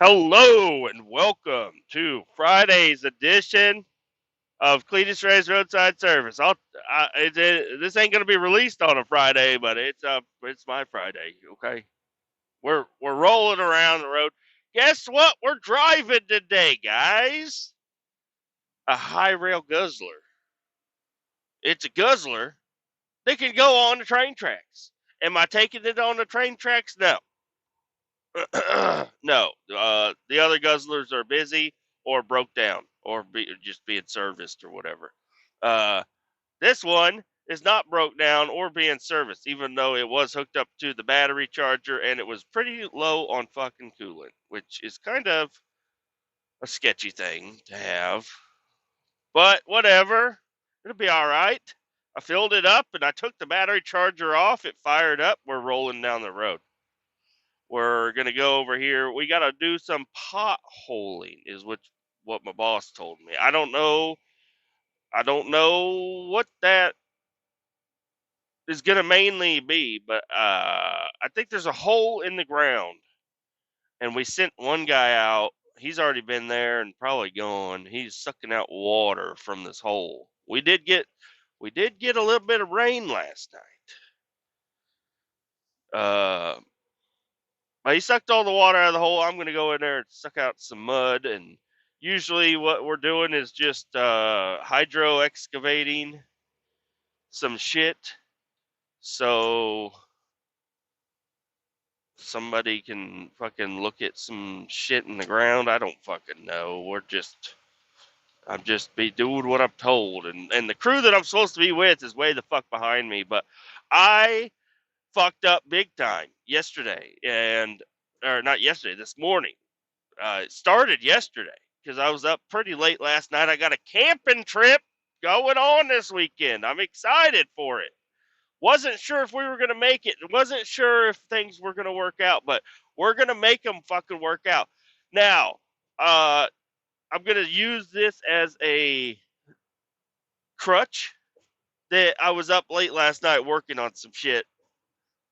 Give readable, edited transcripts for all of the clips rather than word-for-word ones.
Hello and welcome to Friday's edition of Kletus Roadside Service. This ain't gonna be released on a Friday, but it's my Friday. Okay, we're rolling around the road. Guess what? We're driving today, guys. A high rail guzzler. It's a guzzler that can go on the train tracks. Am I taking it on the train tracks? No. No, the other guzzlers are busy or broke down or just being serviced or whatever. Uh, this one is not broke down or being serviced, even though it was hooked up to the battery charger and it was pretty low on fucking coolant, which is kind of a sketchy thing to have. But whatever, it'll be all right. I filled it up and I took the battery charger off. It fired up. We're rolling down the road. We're gonna go over here. We gotta do some potholing, is what my boss told me. I don't know. I don't know what that is gonna mainly be, but I think there's a hole in the ground, and we sent one guy out. He's already been there and probably gone. He's sucking out water from this hole. We did get a little bit of rain last night. He sucked all the water out of the hole. I'm going to go in there and suck out some mud. And usually, what we're doing is just hydro excavating some shit so somebody can fucking look at some shit in the ground. I don't fucking know. I'm just be doing what I'm told. And the crew that I'm supposed to be with is way the fuck behind me. But I fucked up big time yesterday or not yesterday, this morning. It started yesterday because I was up pretty late last night. I got a camping trip going on this weekend. I'm excited for it. Wasn't sure if we were going to make it. Wasn't sure if things were going to work out, but we're going to make them fucking work out. Now, I'm going to use this as a crutch that I was up late last night working on some shit,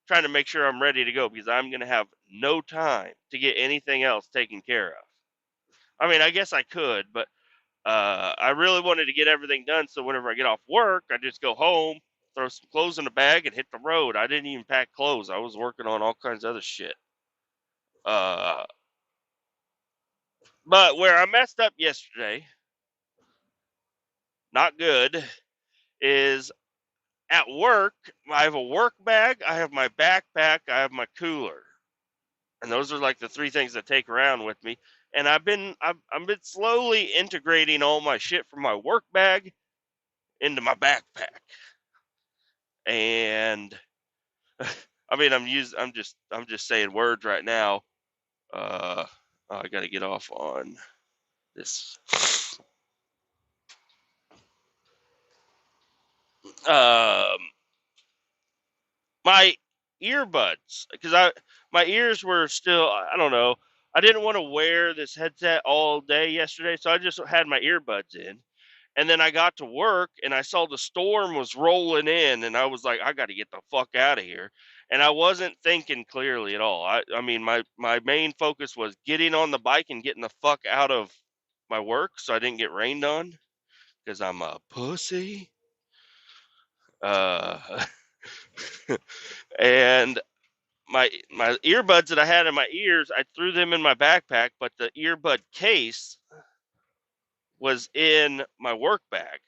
trying to make sure I'm ready to go because I'm going to have no time to get anything else taken care of. I mean, I guess I could, but I really wanted to get everything done so whenever I get off work, I just go home, throw some clothes in a bag, and hit the road. I didn't even pack clothes. I was working on all kinds of other shit. Uh, but where I messed up yesterday, not good, is at work. I have a work bag, I have my backpack, I have my cooler, and those are like the three things I take around with me. And I've been slowly integrating all my shit from my work bag into my backpack. And I mean, I'm just saying words right now. I got to get off on this. Um, my earbuds, because my ears were still. I don't know. I didn't want to wear this headset all day yesterday, so I just had my earbuds in. And then I got to work and I saw the storm was rolling in, and I was like, I got to get the fuck out of here. And I wasn't thinking clearly at all. I mean, my main focus was getting on the bike and getting the fuck out of my work so I didn't get rained on because I'm a pussy. Uh, and my earbuds that I had in my ears, I threw them in my backpack, but the earbud case was in my work bag.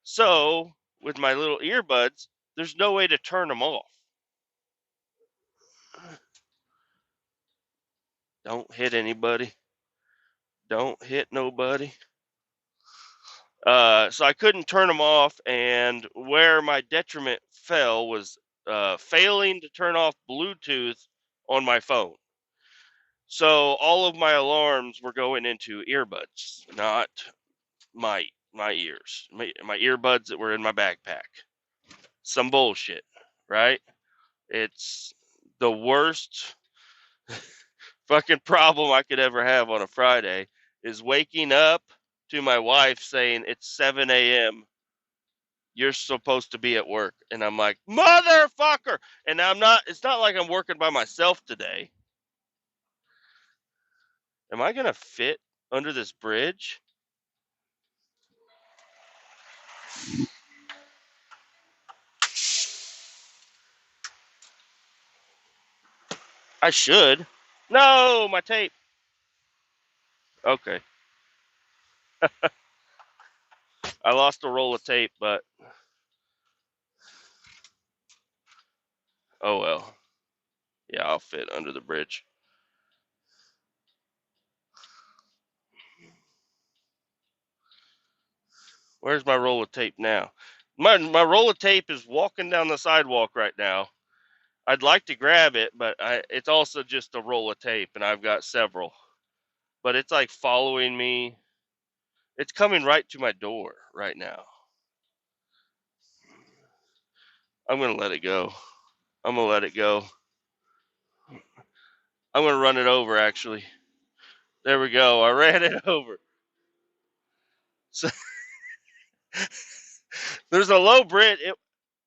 So with my little earbuds, there's no way to turn them off. Don't hit anybody. Don't hit nobody. So I couldn't turn them off, and where my detriment fell was failing to turn off Bluetooth on my phone. So all of my alarms were going into earbuds, not my ears, my earbuds that were in my backpack. Some bullshit, right? It's the worst fucking problem I could ever have on a Friday is waking up to my wife saying it's 7 a.m. You're supposed to be at work. And I'm like, motherfucker. And it's not like I'm working by myself today. Am I gonna fit under this bridge? I should. No, my tape. Okay. I lost a roll of tape, but oh well. Yeah, I'll fit under the bridge. Where's my roll of tape now? My roll of tape is walking down the sidewalk right now. I'd like to grab it, but it's also just a roll of tape, and I've got several. But it's like following me. It's coming right to my door right now. I'm gonna let it go. I'm gonna let it go. I'm gonna run it over. Actually, there we go. I ran it over. So there's a low bridge.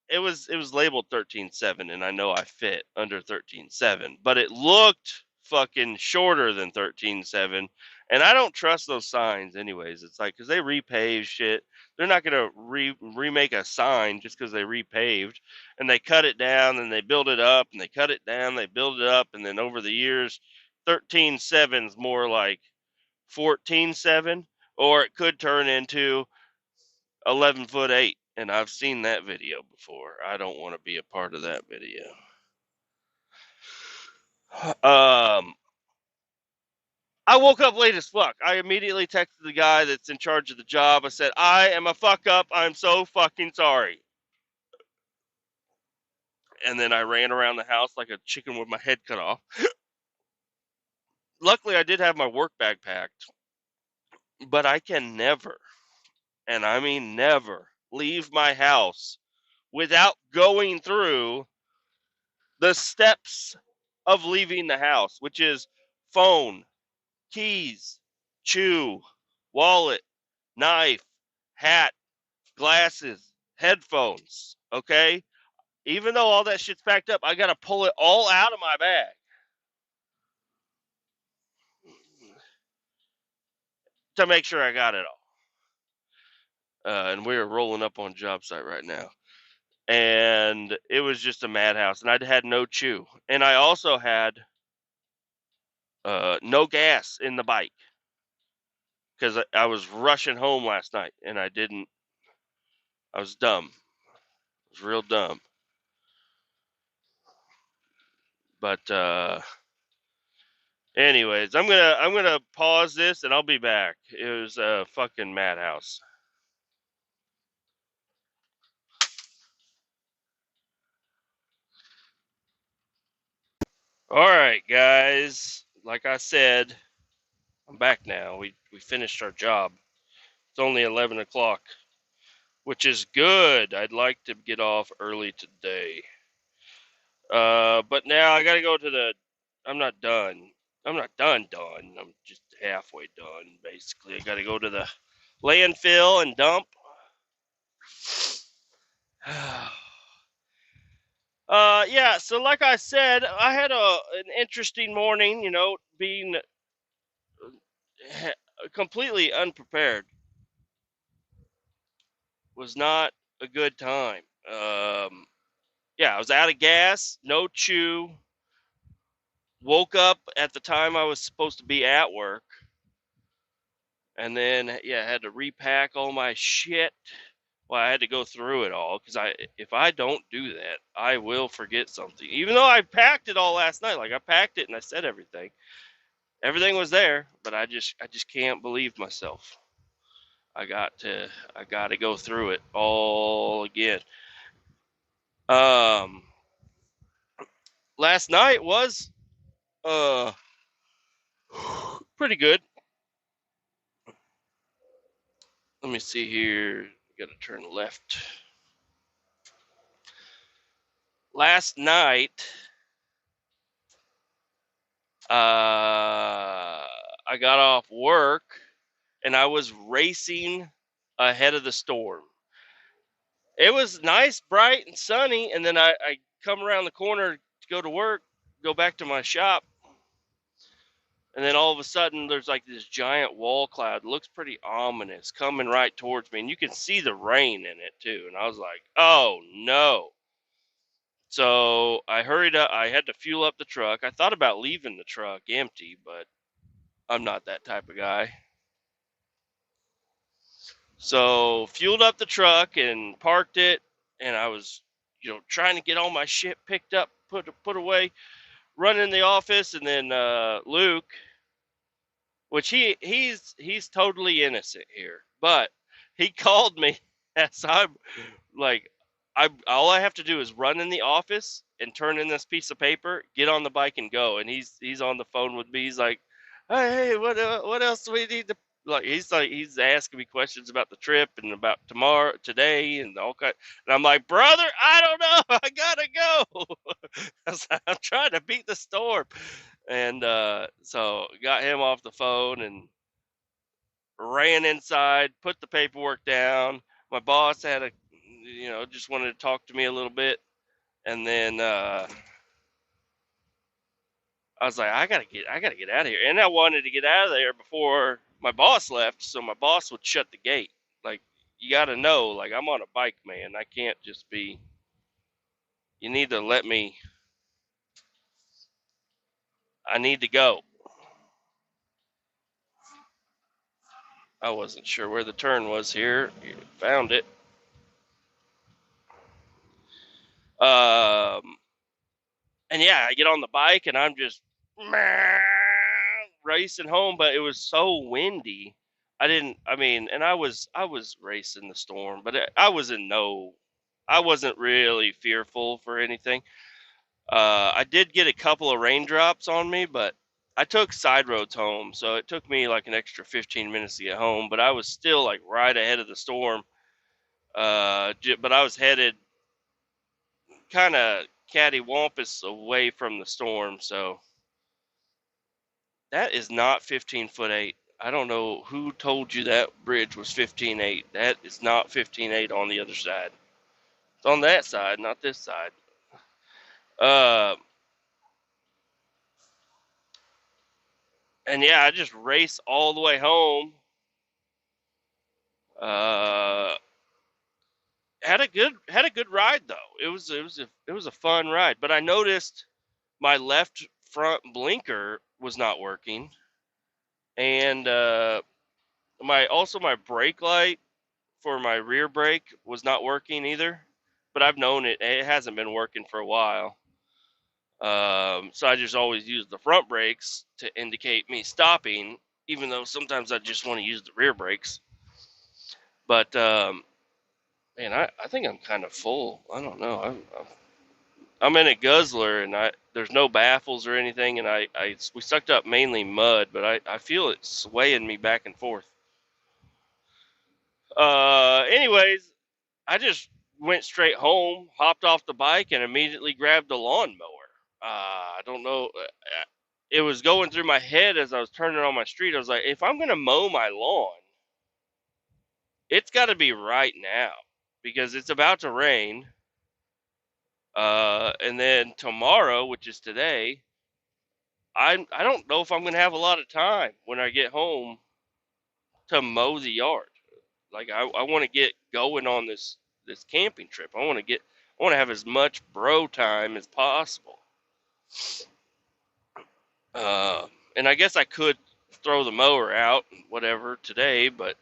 It was labeled 13.7, and I know I fit under 13.7, but it looked fucking shorter than 13.7, and I don't trust those signs anyways. It's like because they repave shit, they're not gonna remake a sign just because they repaved, and they cut it down and they build it up and they cut it down, they build it up, and then over the years, 13.7 is more like 14.7, or it could turn into 11'8", and I've seen that video before. I don't want to be a part of that video. I woke up late as fuck. I immediately texted the guy that's in charge of the job. I said, I am a fuck up. I'm so fucking sorry. And then I ran around the house like a chicken with my head cut off. Luckily, I did have my work bag packed, but I can never, and I mean never, leave my house without going through the steps of leaving the house, which is phone, keys, chew, wallet, knife, hat, glasses, headphones. Okay? Even though all that shit's packed up, I got to pull it all out of my bag to make sure I got it all. And we're rolling up on job site right now. And it was just a madhouse. And I had no chew. And I also had no gas in the bike because I was rushing home last night and I didn't. I was dumb. I was real dumb. But anyways, I'm gonna pause this and I'll be back. It was a fucking madhouse. All right, guys. Like I said, I'm back now. We finished our job. It's only 11 o'clock, which is good. I'd like to get off early today. But now I gotta go to the. I'm not done. I'm not done. I'm just halfway done. Basically, I gotta go to the landfill and dump. Yeah. So, like I said, I had an interesting morning. Being completely unprepared was not a good time. Yeah, I was out of gas, no chew. Woke up at the time I was supposed to be at work, and then yeah, I had to repack all my shit. Well, I had to go through it all because if I don't do that, I will forget something. Even though I packed it all last night, like I packed it and I said everything. Everything was there, but I just can't believe myself. I got to go through it all again. Um, Last night was uh pretty good. Let me see here. Got to turn left. Last night, I got off work and I was racing ahead of the storm. It was nice, bright, and sunny, and then I come around the corner to go to work, go back to my shop, And then all of a sudden, there's like this giant wall cloud. It looks pretty ominous coming right towards me. And you can see the rain in it, too. And I was like, oh, no. So I hurried up. I had to fuel up the truck. I thought about leaving the truck empty, but I'm not that type of guy. So fueled up the truck and parked it. And I was, trying to get all my shit picked up, put away, run in the office. And then Luke, which he's totally innocent here, but he called me as I'm like, I all I have to do is run in the office and turn in this piece of paper, get on the bike and go. And he's on the phone with me. He's like, hey, what else do we need to, he's asking me questions about the trip and about tomorrow, today, and all kind. And I'm like, brother, I don't know, I gotta go. I'm trying to beat the storm. And so got him off the phone and ran inside, put the paperwork down. My boss had just wanted to talk to me a little bit. And then I was like, I gotta get out of here. And I wanted to get out of there before my boss left, so my boss would shut the gate. Like, you gotta know, like, I'm on a bike, man. I can't just be, you need to let me, I need to go. I wasn't sure where the turn was here. Found it. Um, and yeah, I get on the bike and I'm just racing home, but it was so windy. And I was racing the storm, but I wasn't really fearful for anything. I did get a couple of raindrops on me, but I took side roads home, so it took me like an extra 15 minutes to get home, but I was still like right ahead of the storm. But I was headed kind of cattywampus away from the storm, so that is not 15'8". I don't know who told you that bridge was 15'8". That is not 15'8" on the other side. It's on that side, not this side. Uh, and yeah, I just raced all the way home. Uh, had a good ride though. It was a fun ride. But I noticed my left front blinker was not working, and my brake light for my rear brake was not working either. But I've known it hasn't been working for a while. So I just always use the front brakes to indicate me stopping, even though sometimes I just want to use the rear brakes. But man, I think I'm kind of full. I don't know. I'm in a guzzler and there's no baffles or anything, and we sucked up mainly mud, but I feel it swaying me back and forth. Anyways, I just went straight home, hopped off the bike, and immediately grabbed a lawnmower. I don't know. It was going through my head as I was turning on my street. I was like, if I'm gonna mow my lawn, it's got to be right now because it's about to rain. And then tomorrow, which is today, I don't know if I'm gonna have a lot of time when I get home to mow the yard. Like I want to get going on this camping trip. I want to have as much bro time as possible. And I guess I could throw the mower out and whatever today, but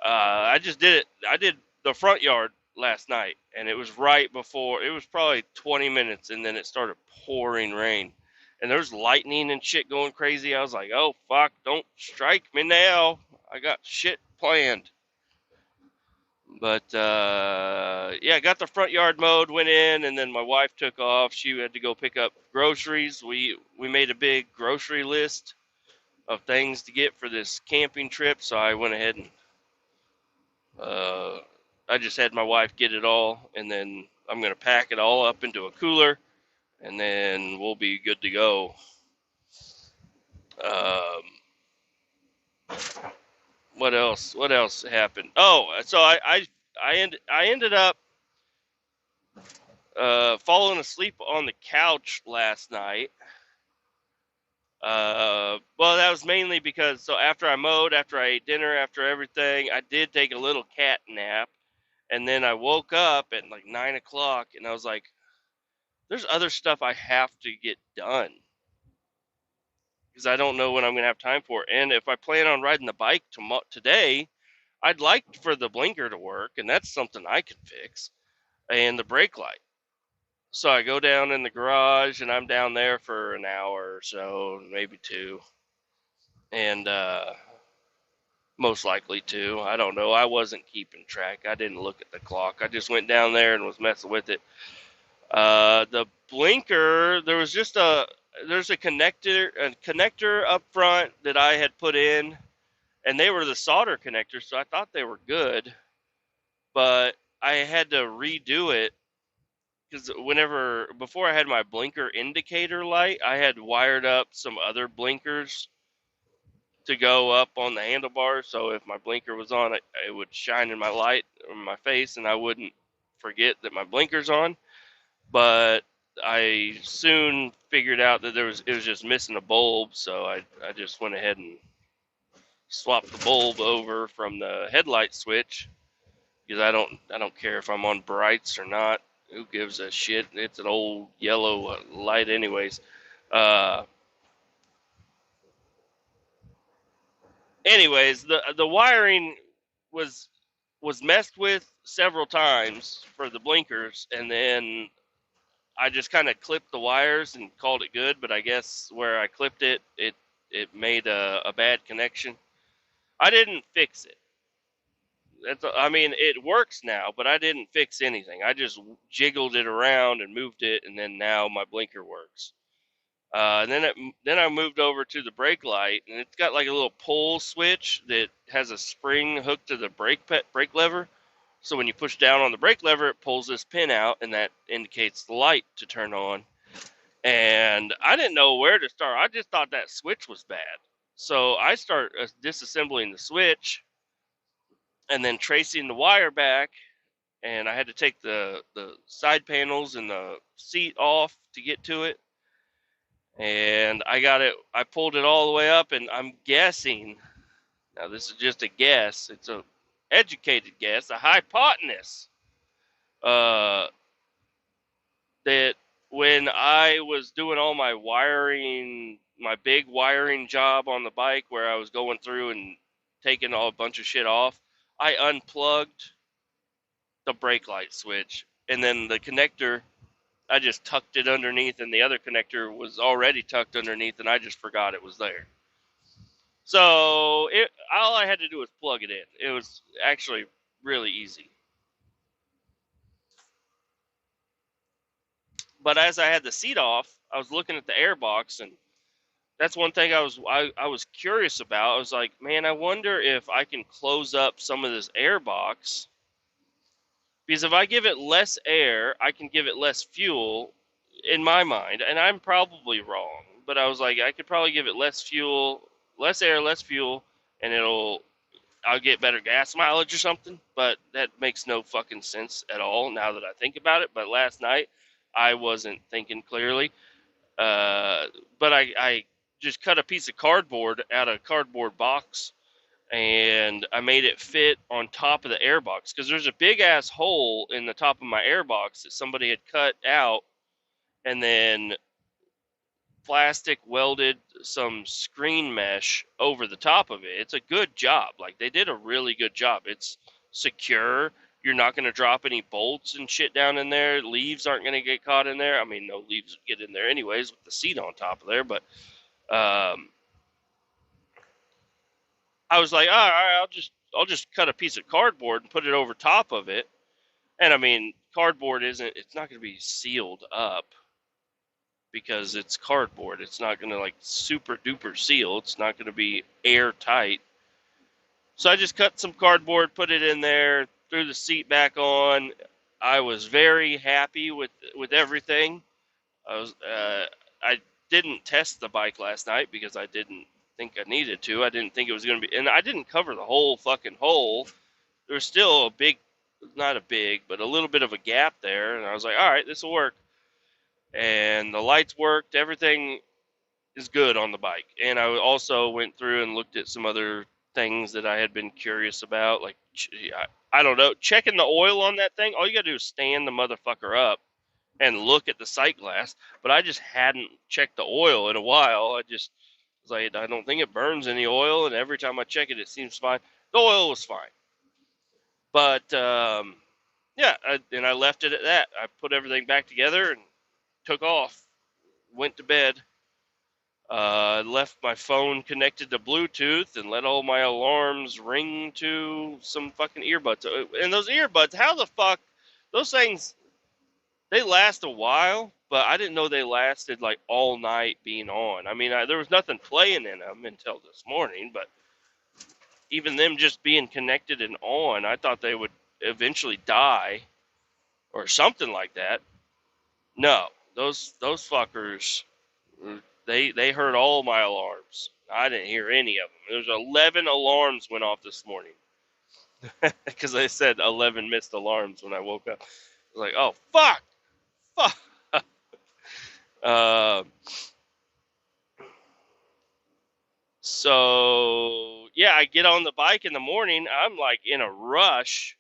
I just did it. I did the front yard last night, and it was right before. It was probably 20 minutes, and then it started pouring rain, and there was lightning and shit going crazy. I was like, "Oh fuck! Don't strike me now. I got shit planned." But yeah, got the front yard mowed, went in, and then my wife took off. She had to go pick up groceries. We made a big grocery list of things to get for this camping trip, so I went ahead and I just had my wife get it all, and then I'm gonna pack it all up into a cooler, and then we'll be good to go. Um, what else? What else happened? Oh, so I ended up falling asleep on the couch last night. Well, that was mainly because so after I mowed, after I ate dinner, after everything, I did take a little cat nap, and then I woke up at like 9 o'clock, and I was like, "There's other stuff I have to get done because I don't know when I'm gonna have time for it." And if I plan on riding the bike today, I'd like for the blinker to work, and that's something I can fix, and the brake light. So I go down in the garage, and I'm down there for an hour or so, maybe two, and most likely two. I don't know. I wasn't keeping track. I didn't look at the clock. I just went down there and was messing with it. The blinker, there's a connector up front that I had put in, and they were the solder connectors, so I thought they were good, but I had to redo it because before I had my blinker indicator light, I had wired up some other blinkers to go up on the handlebars, so if my blinker was on, it would shine in my light in my face, and I wouldn't forget that my blinker's on. But I soon figured out that it was just missing a bulb, so I just went ahead and swapped the bulb over from the headlight switch because I don't care if I'm on brights or not. Who gives a shit? It's an old yellow light, anyways. Uh, anyways, the wiring was was messed with several times for the blinkers, and then I just kind of clipped the wires and called it good. But I guess where I clipped it made a bad connection. I didn't fix it. I mean, it works now, but I didn't fix anything. I just jiggled it around and moved it, and then now my blinker works. Then I moved over to the brake light, and it's got like a little pull switch that has a spring hooked to the brake lever. So when you push down on the brake lever, it pulls this pin out, and that indicates the light to turn on. And I didn't know where to start. I just thought that switch was bad. So I start disassembling the switch and then tracing the wire back. And I had to take the side panels and the seat off to get to it. And I pulled it all the way up, and I'm guessing, now this is just a guess, it's a educated guess, a hypotenuse, uh, that when I was doing all my wiring, my big wiring job on the bike where I was going through and taking a bunch of shit off, I unplugged the brake light switch, and then the connector, I just tucked it underneath, and the other connector was already tucked underneath, and I just forgot it was there. So all I had to do was plug it in. It was actually really easy. But as I had the seat off, I was looking at the airbox, and that's one thing I was curious about. I was like, man, I wonder if I can close up some of this airbox, because if I give it less air, I can give it less fuel in my mind, and I'm probably wrong. But I was like, I could probably give it less fuel, less air, less fuel, and I'll get better gas mileage or something. But that makes no fucking sense at all now that I think about it. But last night I wasn't thinking clearly. Uh, but I just cut a piece of cardboard out of a cardboard box, and I made it fit on top of the airbox because there's a big ass hole in the top of my airbox that somebody had cut out, and then plastic welded some screen mesh over the top of it. It's a good job. Like, they did a really good job. It's secure. You're not going to drop any bolts and shit down in there. Leaves aren't going to get caught in there. I mean, no leaves would get in there anyways with the seat on top of there. But I was like, all right, I'll just cut a piece of cardboard and put it over top of it. And I mean, cardboard it's not going to be sealed up because it's cardboard. It's not going to like super duper seal. It's not going to be airtight. So I just cut some cardboard, put it in there, threw the seat back on. I was very happy with everything. I didn't test the bike last night because I didn't think I needed to. I didn't think it was going to be, and I didn't cover the whole fucking hole. There was still not a big, but a little bit of a gap there. And I was like, all right, this will work. And the lights worked. Everything is good on the bike. And I also went through and looked at some other things that I had been curious about, like I don't know, checking the oil on that thing. All you gotta do is stand the motherfucker up and look at the sight glass. But I just hadn't checked the oil in a while. I just was like, I don't think it burns any oil, and every time I check it, it seems fine. The oil was fine, but yeah, and I left it at that. I put everything back together and took off. Went to bed. Left my phone connected to Bluetooth and let all my alarms ring to some fucking earbuds. And those earbuds, how the fuck? Those things, they last a while, but I didn't know they lasted like all night being on. I mean, there was nothing playing in them until this morning, but even them just being connected and on, I thought they would eventually die or something like that. No, those fuckers, they heard all my alarms. I didn't hear any of them. There's 11 alarms went off this morning because they said 11 missed alarms when I woke up. I was like, oh fuck, fuck. uh, so yeah, I get on the bike in the morning. I'm like in a rush.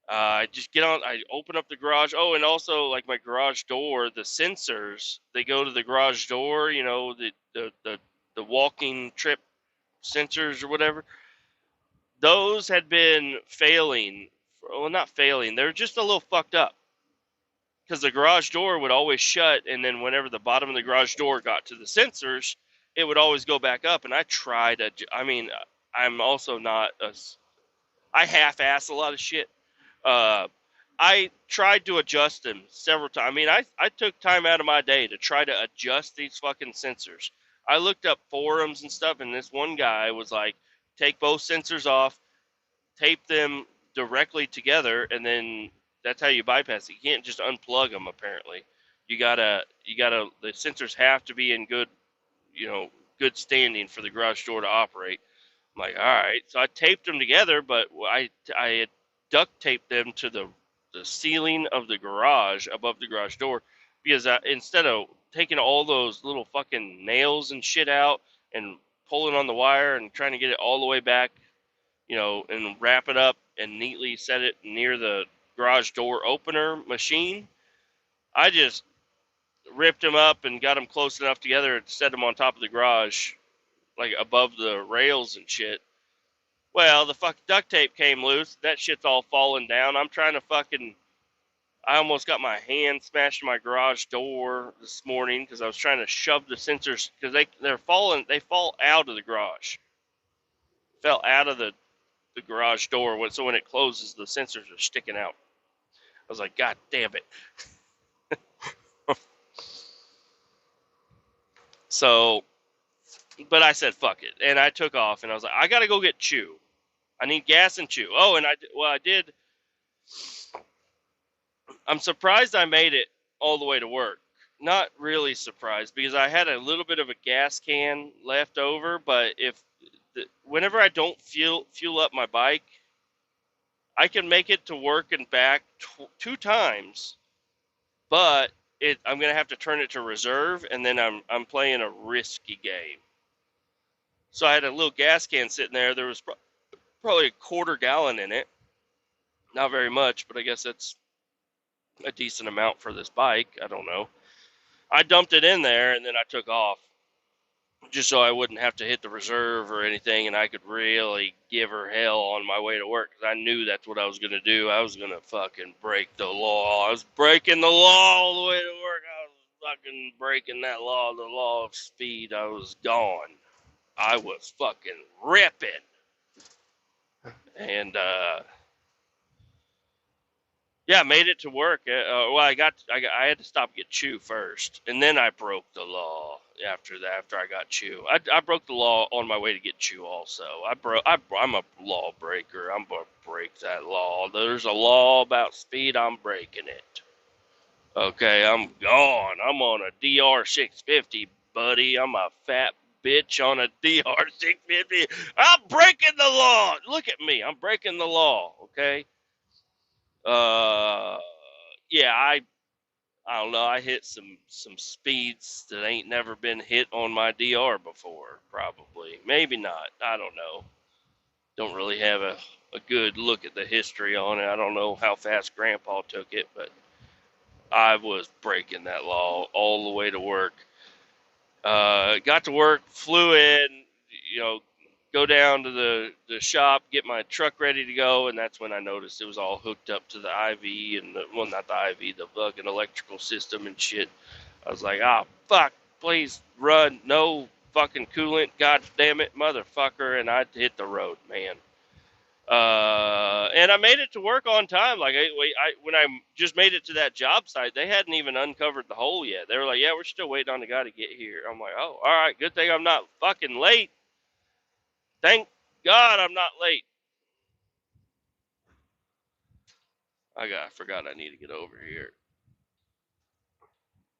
I just get on. I open up the garage. Oh, and also like my garage door, the sensors they go to the garage door. You know the walking trip sensors or whatever. Those had been failing. Well, not failing. They're just a little fucked up because the garage door would always shut, and then whenever the bottom of the garage door got to the sensors, it would always go back up. And I tried. I mean, I'm also not a. I half-ass a lot of shit. Uh, I tried to adjust them several times. I mean, I took time out of my day to try to adjust these fucking sensors. I looked up forums and stuff, and this one guy was like, take both sensors off, tape them directly together, and then that's how you bypass it. You can't just unplug them, apparently. The sensors have to be in good standing for the garage door to operate. I'm like, all right. So I taped them together, but I had duct taped them to the ceiling of the garage above the garage door because instead of taking all those little fucking nails and shit out and pulling on the wire and trying to get it all the way back, and wrap it up and neatly set it near the garage door opener machine, I just ripped them up and got them close enough together to set them on top of the garage, like above the rails and shit. Well, the fucking duct tape came loose. That shit's all falling down. I'm trying to I almost got my hand smashed in my garage door this morning because I was trying to shove the sensors because they're falling. They fall out of the garage. Fell out of the garage door. So when it closes, the sensors are sticking out. I was like, God damn it. So, but I said, fuck it. And I took off and I was like, I got to go get chew. I need gas and chew. Oh, and I did. I'm surprised I made it all the way to work. Not really surprised because I had a little bit of a gas can left over, but whenever I don't fuel up my bike, I can make it to work and back 2 times, but I'm gonna have to turn it to reserve, and then I'm playing a risky game. So I had a little gas can sitting there. There was probably a quarter gallon in it. Not very much, but I guess that's a decent amount for this bike. I don't know. I dumped it in there and then I took off just so I wouldn't have to hit the reserve or anything, and I could really give her hell on my way to work because I knew that's what I was going to do. I was going to fucking break the law. I was breaking the law all the way to work. I was fucking breaking that law, the law of speed. I was gone. I was fucking ripping. And, yeah, I made it to work. Well, I had to stop and get chew first, and then I broke the law after that. After I got chew, I broke the law on my way to get chew. Also, I'm a law breaker. I'm gonna break that law. There's a law about speed. I'm breaking it. Okay, I'm gone. I'm on a DR 650, buddy. I'm a fat bitch on a DR 650. I'm breaking the law. Look at me. I'm breaking the law. Okay. Yeah, I don't know. I hit some speeds that ain't never been hit on my DR before. Probably, maybe not. I don't know. Don't really have a good look at the history on it. I don't know how fast Grandpa took it, but I was breaking that law all the way to work. Got to work, flew in, you know, go down to the shop, get my truck ready to go, and that's when I noticed it was all hooked up to the IV and well, not the IV, the fucking electrical system and shit. I was like, ah, fuck, please run, no fucking coolant, god damn it, motherfucker, and I hit the road, man. And I made it to work on time. Like when I just made it to that job site, they hadn't even uncovered the hole yet. They were like, "Yeah, we're still waiting on the guy to get here." I'm like, "Oh, all right, good thing I'm not fucking late. Thank God I'm not late." I forgot I need to get over here.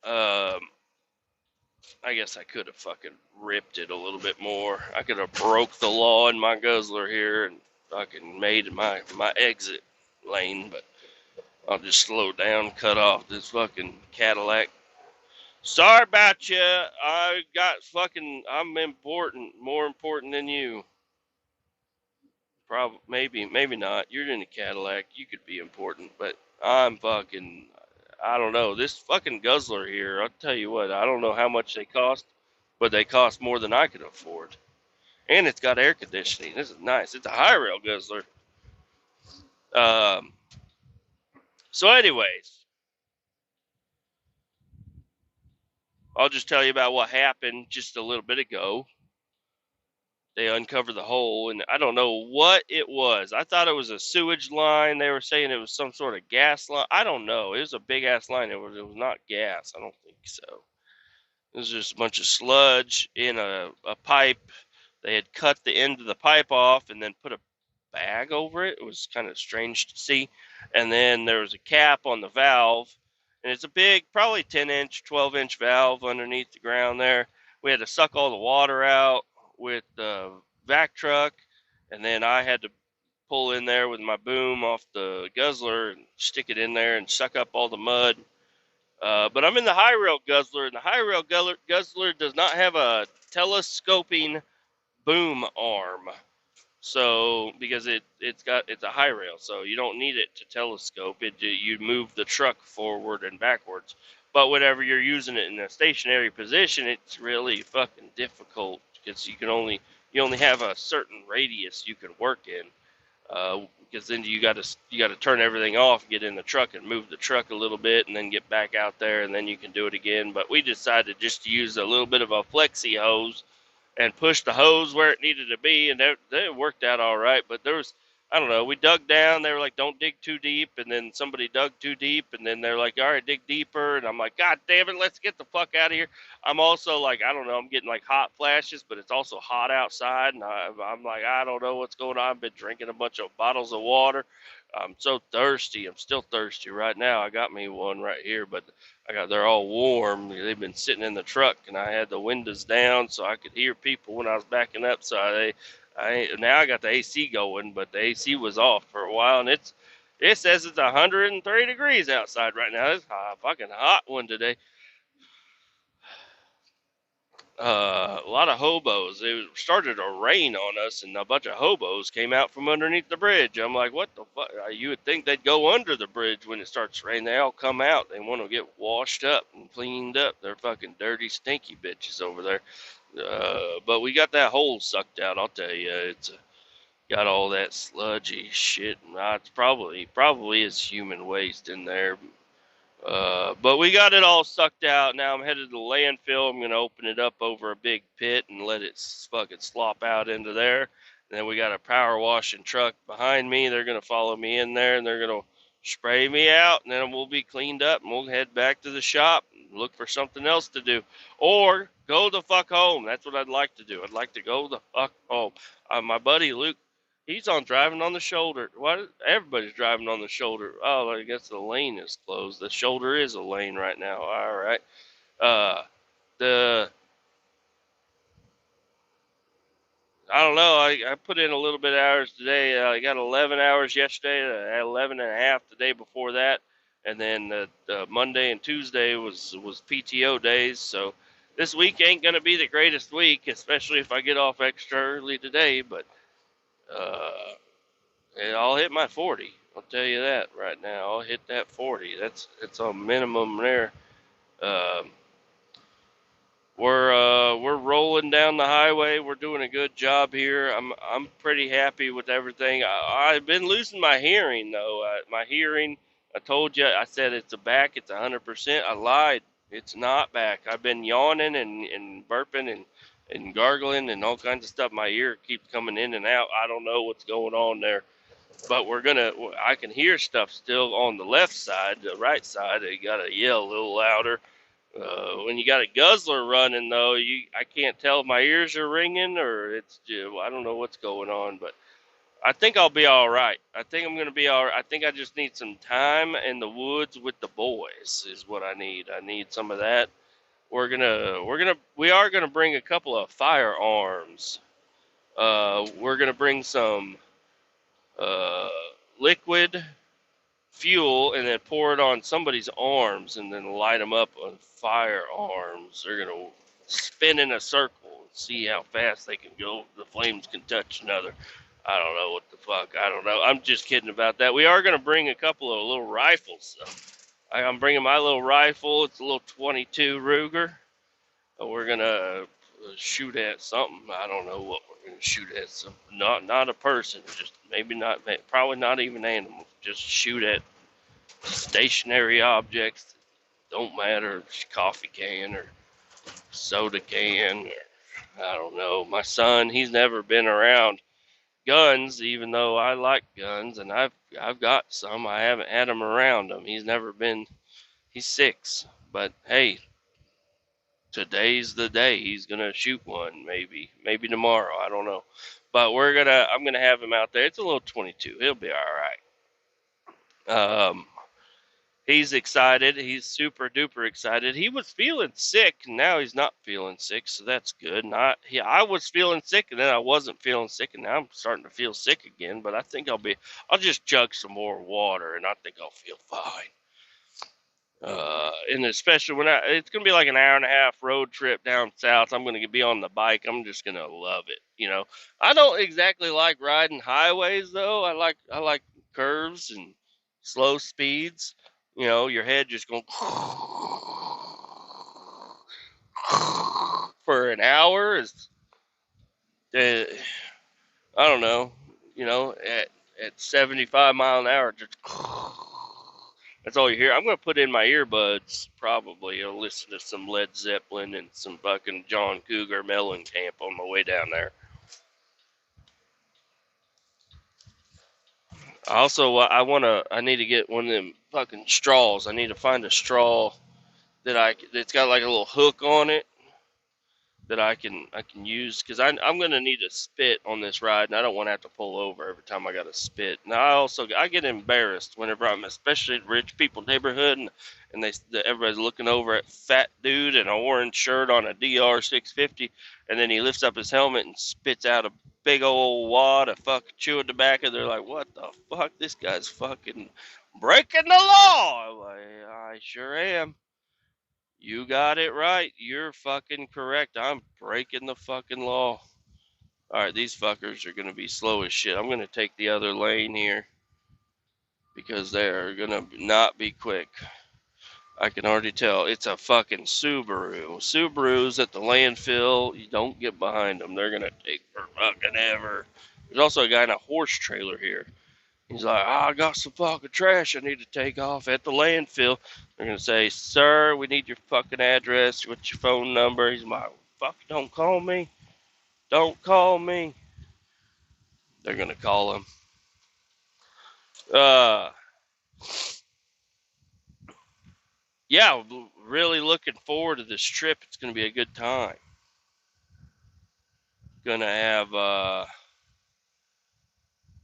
Um, I guess I could have fucking ripped it a little bit more. I could have broke the law in my guzzler here and fucking made my exit lane, but I'll just slow down, cut off this fucking Cadillac. Sorry about you. I got fucking. I'm important, more important than you. Probably, maybe not. You're in a Cadillac. You could be important, but I'm fucking. I don't know. This fucking guzzler here. I'll tell you what. I don't know how much they cost, but they cost more than I could afford. And it's got air conditioning. This is nice. It's a high rail guzzler. Um. So, anyways, I'll just tell you about what happened just a little bit ago. They uncovered the hole, and I don't know what it was. I thought it was a sewage line. They were saying it was some sort of gas line. I don't know. It was a big ass line. It was not gas. I don't think so. It was just a bunch of sludge in a pipe. They had cut the end of the pipe off and then put a bag over it. It was kind of strange to see. And then there was a cap on the valve, and it's a big, probably 10-inch, 12-inch valve underneath the ground there. We had to suck all the water out with the vac truck, and then I had to pull in there with my boom off the guzzler and stick it in there and suck up all the mud. But I'm in the high rail guzzler, and the high rail guzzler does not have a telescoping boom arm. So because it's a high rail, so you don't need it to telescope. You move the truck forward and backwards. But whenever you're using it in a stationary position, it's really fucking difficult because you only have a certain radius you can work in. Because then you got to turn everything off, get in the truck, and move the truck a little bit, and then get back out there, and then you can do it again. But we decided just to use a little bit of a flexi hose and push the hose where it needed to be, and that worked out all right. But there was, I don't know, we dug down. They were like, "Don't dig too deep," and then somebody dug too deep, and then they're like, "All right, dig deeper," and I'm like, "God damn it, let's get the fuck out of here." I'm also like, I don't know, I'm getting like hot flashes, but it's also hot outside, and I'm like, I don't know what's going on. I've been drinking a bunch of bottles of water. I'm so thirsty. I'm still thirsty right now. I got me one right here, but they're all warm. They've been sitting in the truck, and I had the windows down so I could hear people when I was backing up. So now I got the AC going, but the AC was off for a while, and it says it's 103 degrees outside right now. It's a fucking hot one today. A lot of hobos. It started to rain on us, and a bunch of hobos came out from underneath the bridge. I'm like, what the fuck? You would think they'd go under the bridge when it starts raining. They all come out. They want to get washed up and cleaned up. They're fucking dirty, stinky bitches over there. But we got that hole sucked out. I'll tell you, it's got all that sludgy shit. It's probably is human waste in there. But we got it all sucked out. Now I'm headed to the landfill. I'm going to open it up over a big pit and let it fucking slop out into there. And then we got a power washing truck behind me. They're going to follow me in there and they're going to spray me out. And then we'll be cleaned up and we'll head back to the shop and look for something else to do. Or go the fuck home. That's what I'd like to do. I'd like to go the fuck home. My buddy Luke, he's on driving on the shoulder. Why? Everybody's driving on the shoulder. Oh, I guess the lane is closed. The shoulder is a lane right now. All right. Uh, the I don't know. I put in a little bit of hours today. I got 11 hours yesterday. I had 11 and a half the day before that. and then the Monday and Tuesday was PTO days. So this week ain't gonna be the greatest week, especially if I get off extra early today. But uh, I'll hit my 40. I'll tell you that right now. I'll hit that 40. It's a minimum there. Um, we're rolling down the highway. We're doing a good job here. I'm pretty happy with everything. I've been losing my hearing though. My hearing. I told you. I said it's back. It's 100%. I lied. It's not back. I've been yawning and burping and gargling and all kinds of stuff. My ear keeps coming in and out. I don't know what's going on there. But I can hear stuff still on the left side. The right side, you got to yell a little louder. When you got a guzzler running, though, I can't tell if my ears are ringing or it's just, I don't know what's going on, but I think I'll be all right. I think I'm gonna be all right. I think I just need some time in the woods with the boys is what I need. I need some of that. We are gonna bring a couple of firearms. We're gonna bring some uh, liquid fuel and then pour it on somebody's arms and then light them up on firearms. They're going to spin in a circle and see how fast they can go. The flames can touch another. I don't know what the fuck. I don't know. I'm just kidding about that. We are going to bring a couple of little rifles. I'm bringing my little rifle. It's a little 22 Ruger. We're going to shoot at something. I don't know what we're going to shoot at. Not a person. Just probably not even animals. Just shoot at stationary objects. Don't matter. Coffee can or soda can. Or, I don't know. My son, he's never been around guns, even though I like guns, and I've got some. I haven't had him around them. He's never been. He's 6, but hey, today's the day. He's gonna shoot one. Maybe tomorrow. I don't know. But I'm gonna have him out there. It's a little 22. He'll be all right. He's excited. He's super duper excited. He was feeling sick, and now he's not feeling sick, so that's good. I was feeling sick, and then I wasn't feeling sick, and now I'm starting to feel sick again. But I think I'll just chug some more water, and I think I'll feel fine. And especially it's gonna be like an hour and a half road trip down south. I'm gonna be on the bike. I'm just gonna love it. I don't exactly like riding highways though. I like curves and slow speeds. Your head just going for an hour is, I don't know. At 75 mile an hour, just that's all you hear. I'm gonna put in my earbuds probably. I'll listen to some Led Zeppelin and some fucking John Cougar Mellencamp on my way down there. Also, I need to get one of them fucking straws. I need to find a straw that's got like a little hook on it that I can use because I'm gonna need to spit on this ride, and I don't want to have to pull over every time I got to spit. Now I get embarrassed whenever I'm especially in rich people neighborhood, and everybody's looking over at fat dude in an orange shirt on a DR 650, and then he lifts up his helmet and spits out a big old wad of fucking chewing tobacco. They're like, "What the fuck? This guy's fucking breaking the law." I'm like, I sure am. You got it right. You're fucking correct. I'm breaking the fucking law. Alright, these fuckers are going to be slow as shit. I'm going to take the other lane here because they're going to not be quick. I can already tell. It's a fucking Subaru. Subarus at the landfill, you don't get behind them. They're going to take for fucking ever. There's also a guy in a horse trailer here. He's like, I got some fucking trash I need to take off at the landfill. They're going to say, sir, we need your fucking address. What's your phone number? He's like, fuck, don't call me. Don't call me. They're going to call him. Yeah, really looking forward to this trip. It's going to be a good time. Going to have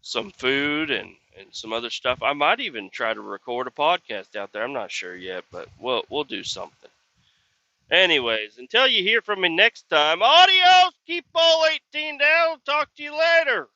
some food and some other stuff. I might even try to record a podcast out there. I'm not sure yet, but we'll do something. Anyways, until you hear from me next time, adios, keep all 18 down. Talk to you later.